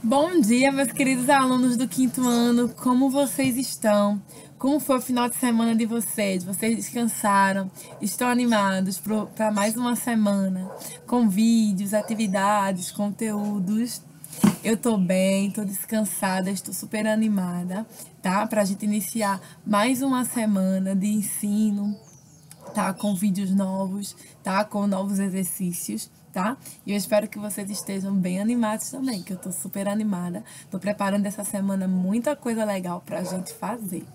Bom dia, meus queridos alunos do quinto ano. Como vocês estão? Como foi o final de semana de vocês? Vocês descansaram? Estão animados para mais uma semana? Com vídeos, atividades, conteúdos? Eu tô bem, tô descansada, estou super animada, tá? Pra gente iniciar mais uma semana de ensino, tá? Com vídeos novos, tá? Com novos exercícios, tá? E eu espero que vocês estejam bem animados também, que eu tô super animada. Tô preparando essa semana muita coisa legal pra gente fazer,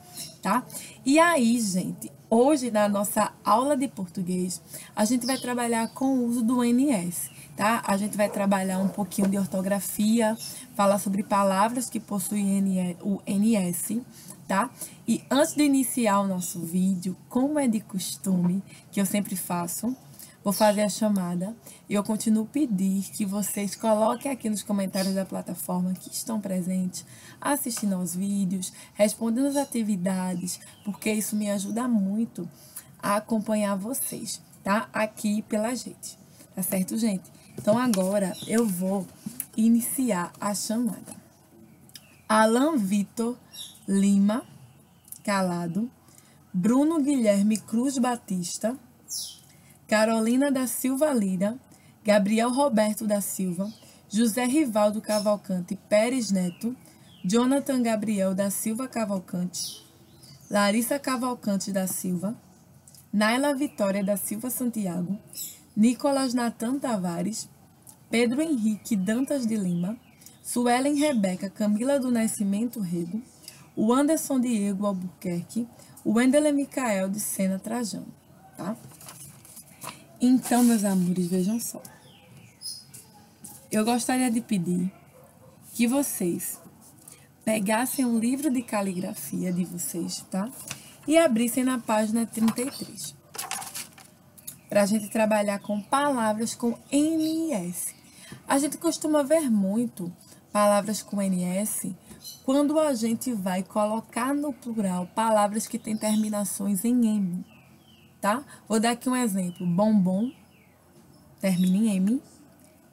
tá? E aí, gente, hoje na nossa aula de português, a gente vai trabalhar com o uso do NS, tá? A gente vai trabalhar um pouquinho de ortografia, falar sobre palavras que possuem o NS, tá? E antes de iniciar o nosso vídeo, como é de costume, que eu sempre faço, vou fazer a chamada e eu continuo a pedir que vocês coloquem aqui nos comentários da plataforma que estão presentes, assistindo aos vídeos, respondendo as atividades, porque isso me ajuda muito a acompanhar vocês, tá? Aqui pela gente, tá certo, gente? Então agora eu vou iniciar a chamada. Alan Vitor Lima Calado, Bruno Guilherme Cruz Batista, Carolina da Silva Lira, Gabriel Roberto da Silva, José Rivaldo Cavalcante Pérez Neto, Jonathan Gabriel da Silva Cavalcante, Larissa Cavalcante da Silva, Naila Vitória da Silva Santiago, Nicolas Natan Tavares, Pedro Henrique Dantas de Lima, Suelen Rebeca Camila do Nascimento Rego, o Anderson Diego Albuquerque, o Wendel Micael de Sena Trajano, tá? Então, meus amores, vejam só. Eu gostaria de pedir que vocês pegassem um livro de caligrafia de vocês, tá? E abrissem na página 33. Para a gente trabalhar com palavras com NS. A gente costuma ver muito palavras com NS quando a gente vai colocar no plural palavras que têm terminações em M, tá? Vou dar aqui um exemplo. Bombom termina em M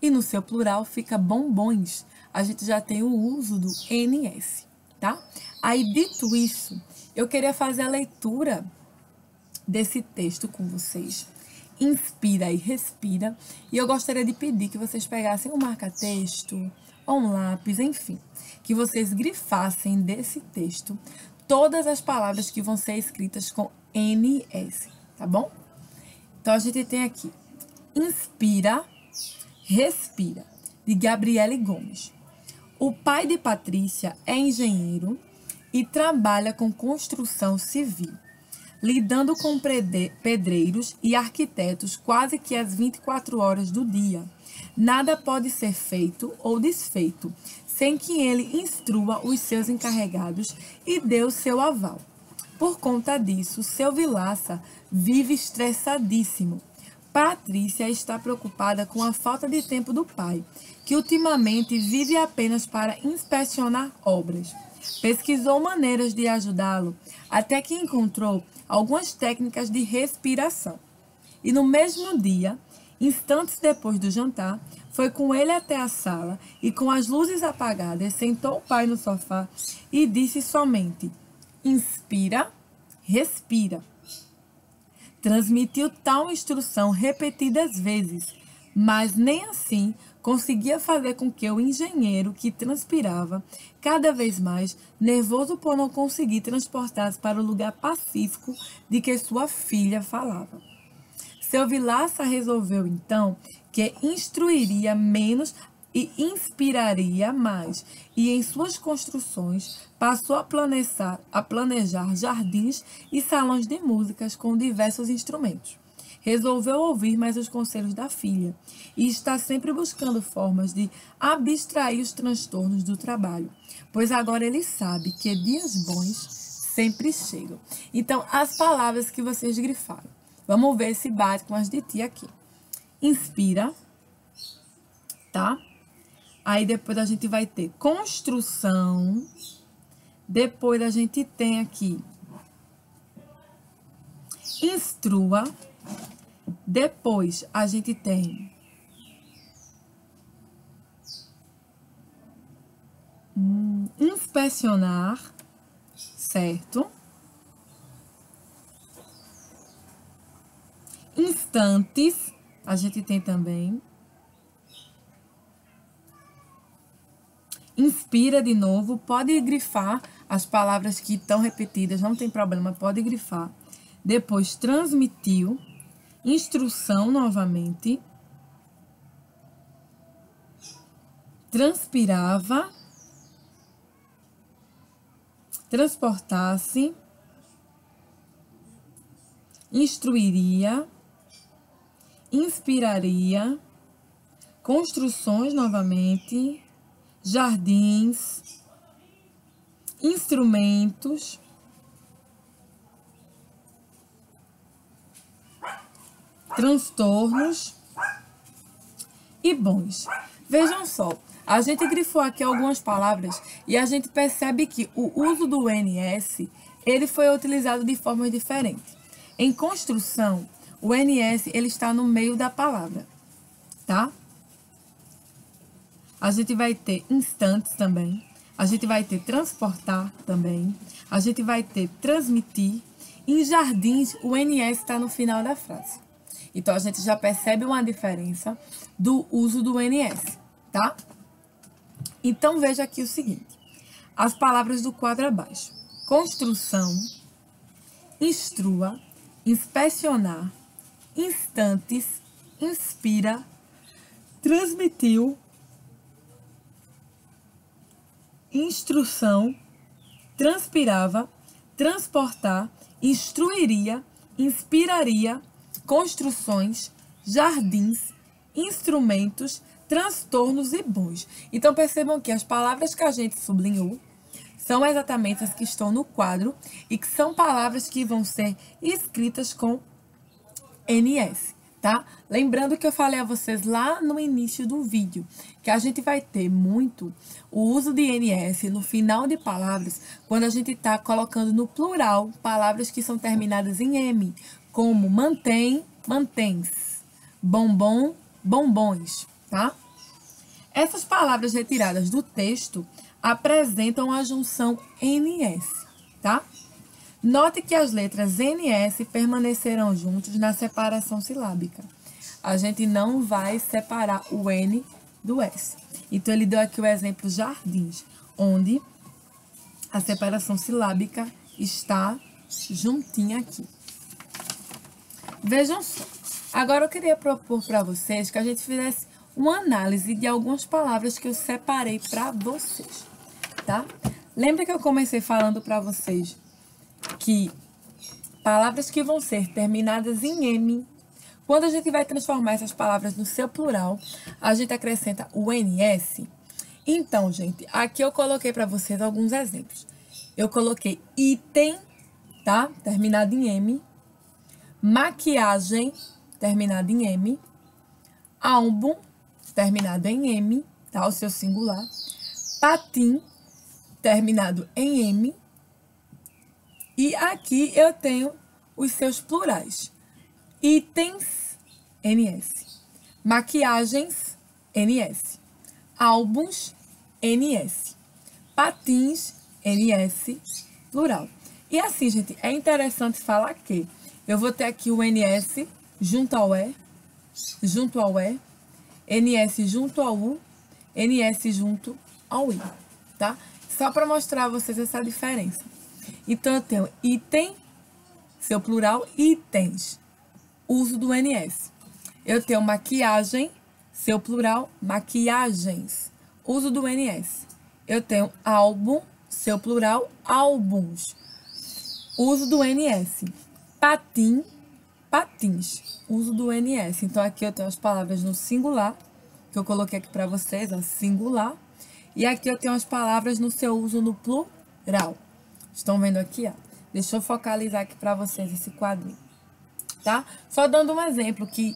e no seu plural fica bombons. A gente já tem o uso do NS, tá? Aí, dito isso, eu queria fazer a leitura desse texto com vocês. Inspira e respira. E eu gostaria de pedir que vocês pegassem um marca-texto ou um lápis, enfim, que vocês grifassem desse texto todas as palavras que vão ser escritas com NS, tá bom? Então, a gente tem aqui, inspira, respira, de Gabriele Gomes. O pai de Patrícia é engenheiro e trabalha com construção civil, lidando com pedreiros e arquitetos quase que às 24 horas do dia. Nada pode ser feito ou desfeito sem que ele instrua os seus encarregados e dê o seu aval. Por conta disso, seu Vilaça vive estressadíssimo. Patrícia está preocupada com a falta de tempo do pai, que ultimamente vive apenas para inspecionar obras. Pesquisou maneiras de ajudá-lo, até que encontrou algumas técnicas de respiração. E no mesmo dia, instantes depois do jantar, foi com ele até a sala e, com as luzes apagadas, sentou o pai no sofá e disse somente: inspira, respira. Transmitiu tal instrução repetidas vezes, mas nem assim conseguia fazer com que o engenheiro, que transpirava cada vez mais, nervoso por não conseguir transportar-se para o lugar pacífico de que sua filha falava. Seu Vilaça resolveu, então, que instruiria menos e inspiraria mais, e em suas construções passou a planejar jardins e salões de músicas com diversos instrumentos. Resolveu ouvir mais os conselhos da filha e está sempre buscando formas de abstrair os transtornos do trabalho, pois agora ele sabe que dias bons sempre chegam. Então, as palavras que vocês grifaram. Vamos ver se bate com as de ti aqui. Inspira, tá? Aí depois a gente vai ter construção. Depois a gente tem aqui instrua. Depois a gente tem inspecionar, certo? Instantes, a gente tem também. Inspira de novo, pode grifar as palavras que estão repetidas, não tem problema, pode grifar. Depois, transmitiu, instrução novamente, transpirava, transportasse, instruiria, inspiraria, construções novamente, jardins, instrumentos, transtornos e bons. Vejam só, a gente grifou aqui algumas palavras e a gente percebe que o uso do NS, ele foi utilizado de forma diferente. Em construção, o NS ele está no meio da palavra, tá? A gente vai ter instantes também, a gente vai ter transportar também, a gente vai ter transmitir. Em jardins, o NS está no final da frase. Então, a gente já percebe uma diferença do uso do NS, tá? Então, veja aqui o seguinte. As palavras do quadro abaixo. Construção, instrua, inspecionar, instantes, inspira, transmitiu, instrução, transpirava, transportar, instruiria, inspiraria, construções, jardins, instrumentos, transtornos e bons. Então, percebam que as palavras que a gente sublinhou são exatamente as que estão no quadro e que são palavras que vão ser escritas com NS, tá? Lembrando que eu falei a vocês lá no início do vídeo que a gente vai ter muito o uso de NS no final de palavras quando a gente está colocando no plural palavras que são terminadas em M, como mantém, mantens, bombom, bombons, tá? Essas palavras retiradas do texto apresentam a junção NS, tá? Note que as letras NS permanecerão juntos na separação silábica. A gente não vai separar o N do S. Então, ele deu aqui o exemplo jardins, onde a separação silábica está juntinha aqui. Vejam só. Agora, eu queria propor para vocês que a gente fizesse uma análise de algumas palavras que eu separei para vocês, tá? Lembra que eu comecei falando para vocês que palavras que vão ser terminadas em M, quando a gente vai transformar essas palavras no seu plural, a gente acrescenta o NS. Então, gente, aqui eu coloquei para vocês alguns exemplos. Eu coloquei item, tá? Terminado em M. Maquiagem, terminado em M. Álbum, terminado em M, tá? O seu singular. Patim, terminado em M. E aqui eu tenho os seus plurais. Itens, NS. Maquiagens, NS. Álbuns, NS. Patins, NS, plural. E assim, gente, é interessante falar que eu vou ter aqui o NS junto ao E, NS junto ao U, NS junto ao I, tá? Só para mostrar a vocês essa diferença. Então, eu tenho item, seu plural, itens, uso do NS. Eu tenho maquiagem, seu plural, maquiagens, uso do NS. Eu tenho álbum, seu plural, álbuns, uso do NS. Patim, patins, uso do NS. Então, aqui eu tenho as palavras no singular, que eu coloquei aqui para vocês, ó, singular. E aqui eu tenho as palavras no seu uso no plural. Estão vendo aqui, ó? Deixa eu focalizar aqui para vocês esse quadrinho, tá? Só dando um exemplo que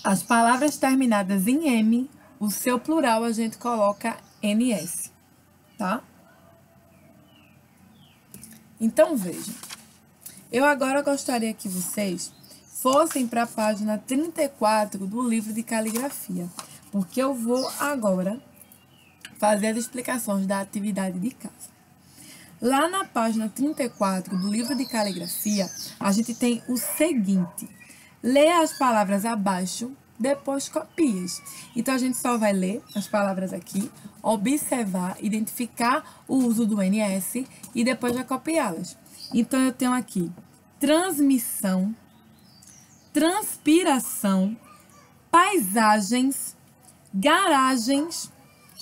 as palavras terminadas em M, o seu plural a gente coloca NS, tá? Então, vejam. Eu agora gostaria que vocês fossem para a página 34 do livro de caligrafia, porque eu vou agora fazer as explicações da atividade de casa. Lá na página 34 do livro de caligrafia, a gente tem o seguinte: lê as palavras abaixo, depois copias. Então, a gente só vai ler as palavras aqui, observar, identificar o uso do NS e depois vai copiá-las. Então, eu tenho aqui transmissão, transpiração, paisagens, garagens,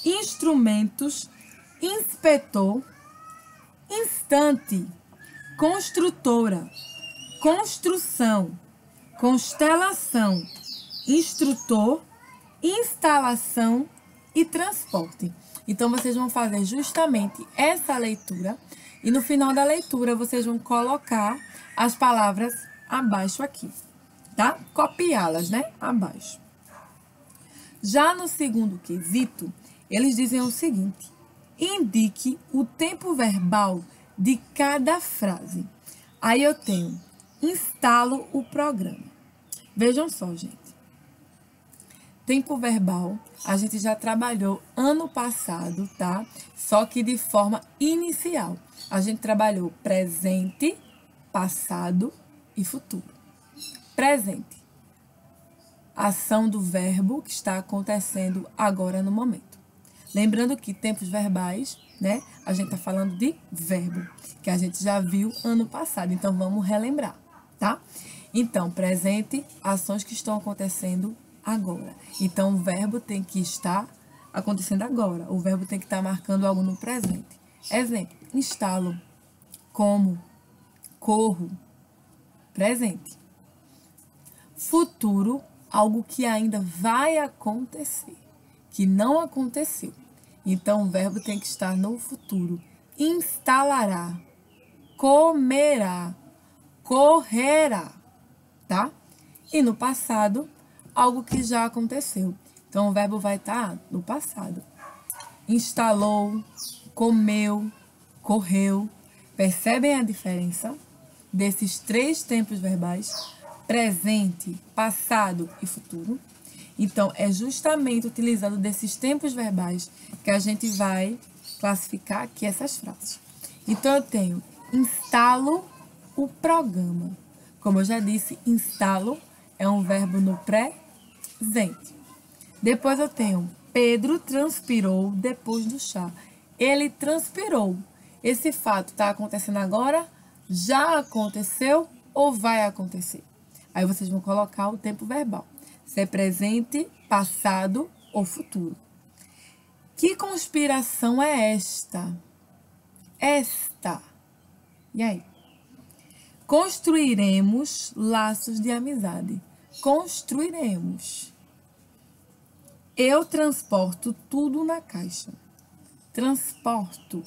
instrumentos, inspetor, instante, construtora, construção, constelação, instrutor, instalação e transporte. Então, vocês vão fazer justamente essa leitura e no final da leitura vocês vão colocar as palavras abaixo aqui, tá? Copiá-las, né? Abaixo. Já no segundo quesito, eles dizem o seguinte: indique o tempo verbal de cada frase. Aí eu tenho, instalo o programa. Vejam só, gente. Tempo verbal, a gente já trabalhou ano passado, tá? Só que de forma inicial. A gente trabalhou presente, passado e futuro. Presente. Ação do verbo que está acontecendo agora no momento. Lembrando que tempos verbais, né? A gente tá falando de verbo, que a gente já viu ano passado. Então, vamos relembrar, tá? Então, presente, ações que estão acontecendo agora. Então, o verbo tem que estar acontecendo agora. O verbo tem que estar marcando algo no presente. Exemplo, instalo, como, corro, presente. Futuro, algo que ainda vai acontecer, que não aconteceu. Então, o verbo tem que estar no futuro. Instalará, comerá, correrá, tá? E no passado, algo que já aconteceu. Então, o verbo vai estar no passado. Instalou, comeu, correu. Percebem a diferença desses três tempos verbais? Presente, passado e futuro. Então, é justamente utilizando desses tempos verbais que a gente vai classificar aqui essas frases. Então, eu tenho instalo o programa. Como eu já disse, instalo é um verbo no presente. Depois eu tenho Pedro transpirou depois do chá. Ele transpirou. Esse fato está acontecendo agora? Já aconteceu ou vai acontecer? Aí vocês vão colocar o tempo verbal. Se é presente, passado ou futuro. Que conspiração é esta? Esta. E aí? Construiremos laços de amizade. Construiremos. Eu transporto tudo na caixa. Transporto.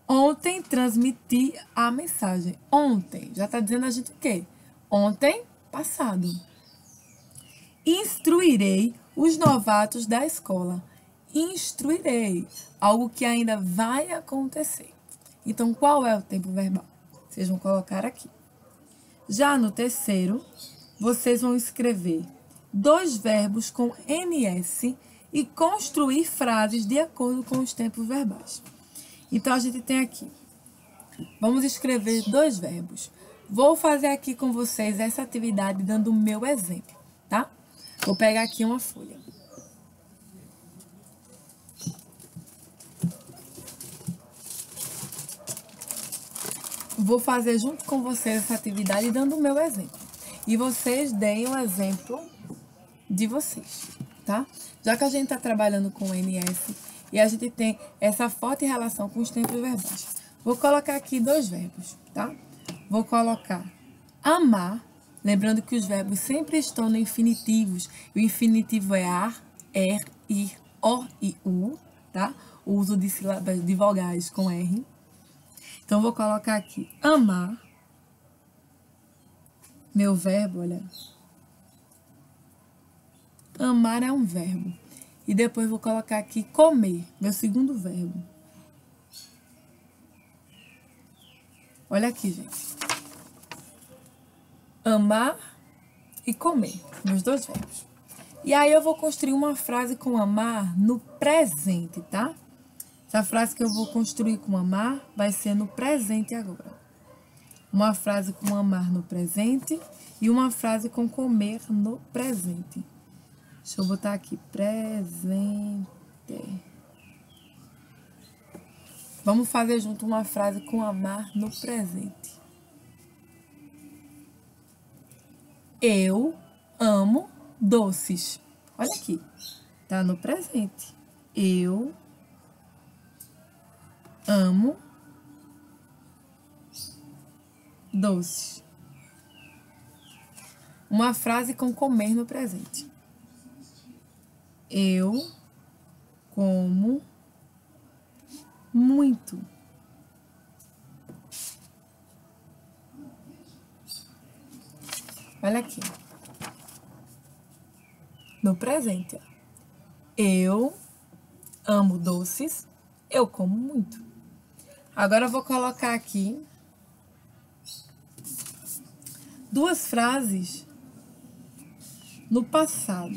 Ontem transmiti a mensagem. Ontem. Já está dizendo a gente o quê? Ontem, passado. Instruirei os novatos da escola. Instruirei. Algo que ainda vai acontecer. Então, qual é o tempo verbal? Vocês vão colocar aqui. Já no terceiro, vocês vão escrever dois verbos com NS e construir frases de acordo com os tempos verbais. Então, a gente tem aqui. Vamos escrever dois verbos. Vou fazer aqui com vocês essa atividade dando o meu exemplo, tá? Vou pegar aqui uma folha. Vou fazer junto com vocês essa atividade dando o meu exemplo. E vocês deem o exemplo de vocês, tá? Já que a gente está trabalhando com NS e a gente tem essa forte relação com os tempos verbais. Vou colocar aqui dois verbos, tá? Vou colocar amar, lembrando que os verbos sempre estão no infinitivos. O infinitivo é ar, ir, o e u, tá? O uso de sílabas de vogais com R. Então, vou colocar aqui amar. Meu verbo, olha. Amar é um verbo. E depois vou colocar aqui comer, meu segundo verbo. Olha aqui, gente. Amar e comer, meus dois verbos. E aí eu vou construir uma frase com amar no presente, tá? Essa frase que eu vou construir com amar vai ser no presente agora. Uma frase com amar no presente e uma frase com comer no presente. Deixa eu botar aqui, presente. Vamos fazer junto uma frase com amar no presente. Eu amo doces. Olha aqui, tá no presente. Eu amo doces. Uma frase com comer no presente. Eu como muito. Olha aqui. No presente, ó. Eu amo doces. Eu como muito. Agora eu vou colocar aqui duas frases no passado.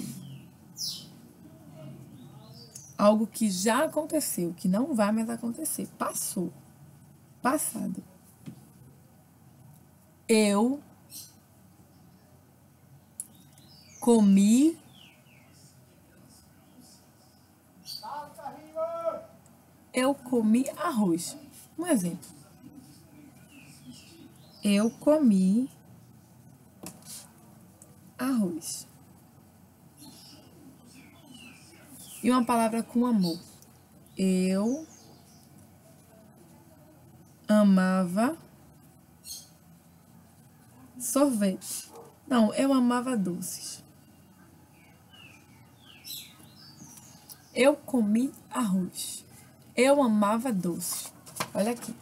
Algo que já aconteceu, que não vai mais acontecer. Passou. Passado. Eu comi arroz. Um exemplo. Eu comi arroz. E uma palavra com amor. Eu amava sorvete. Não, eu amava doces. Eu comi arroz. Eu amava doces. Olha aqui.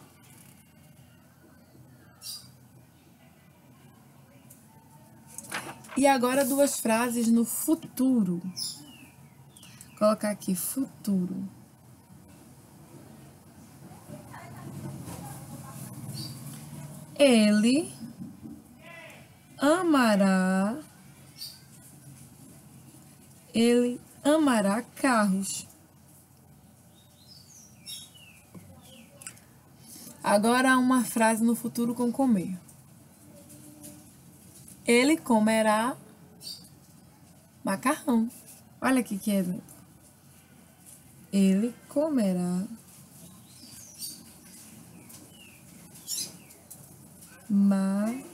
E agora duas frases no futuro. Vou colocar aqui futuro. Ele amará. Ele amará carros. Agora uma frase no futuro com comer. Ele comerá macarrão. Olha aqui que exemplo. Ele comerá macarrão.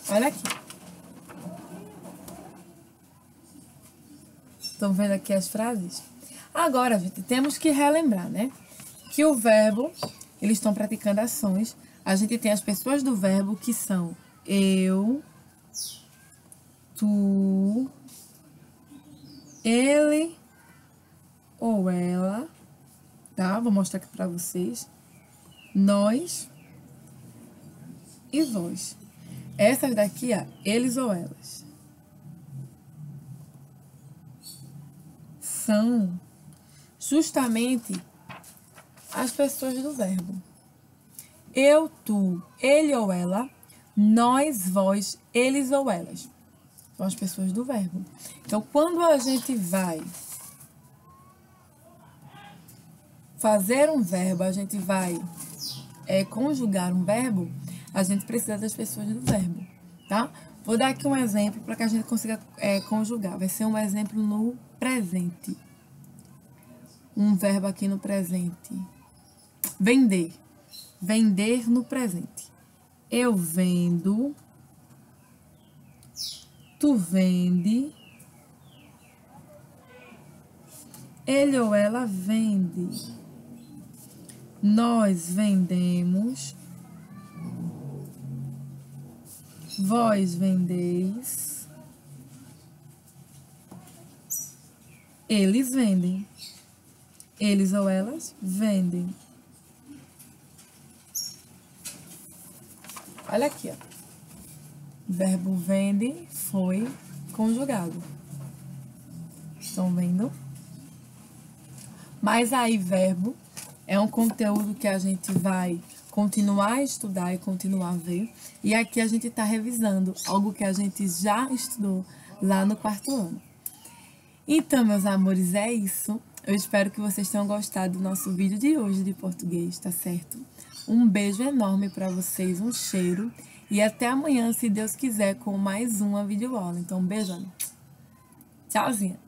Olha aqui. Estão vendo aqui as frases? Agora, gente, temos que relembrar, né? Que o verbo, eles estão praticando ações. A gente tem as pessoas do verbo que são eu, tu, ele ou ela, tá? Vou mostrar aqui pra vocês. Nós e vós. Essas daqui, ó, eles ou elas. São justamente as pessoas do verbo. Eu, tu, ele ou ela, nós, vós, eles ou elas. São as pessoas do verbo. Então, quando a gente vai fazer um verbo, a gente vai conjugar um verbo, a gente precisa das pessoas do verbo, tá? Vou dar aqui um exemplo para que a gente consiga conjugar. Vai ser um exemplo no presente. Um verbo aqui no presente. Vender. Vender no presente. Eu vendo. Tu vende. Ele ou ela vende. Nós vendemos. Vós vendeis. Eles vendem. Eles ou elas vendem. Olha aqui, ó. Verbo vende foi conjugado. Estão vendo? Mas aí, verbo é um conteúdo que a gente vai continuar a estudar e continuar a ver. E aqui a gente está revisando algo que a gente já estudou lá no 4º ano. Então, meus amores, é isso. Eu espero que vocês tenham gostado do nosso vídeo de hoje de português, tá certo? Um beijo enorme para vocês, um cheiro. E até amanhã, se Deus quiser, com mais uma videoaula. Então, um beijo. Tchauzinho.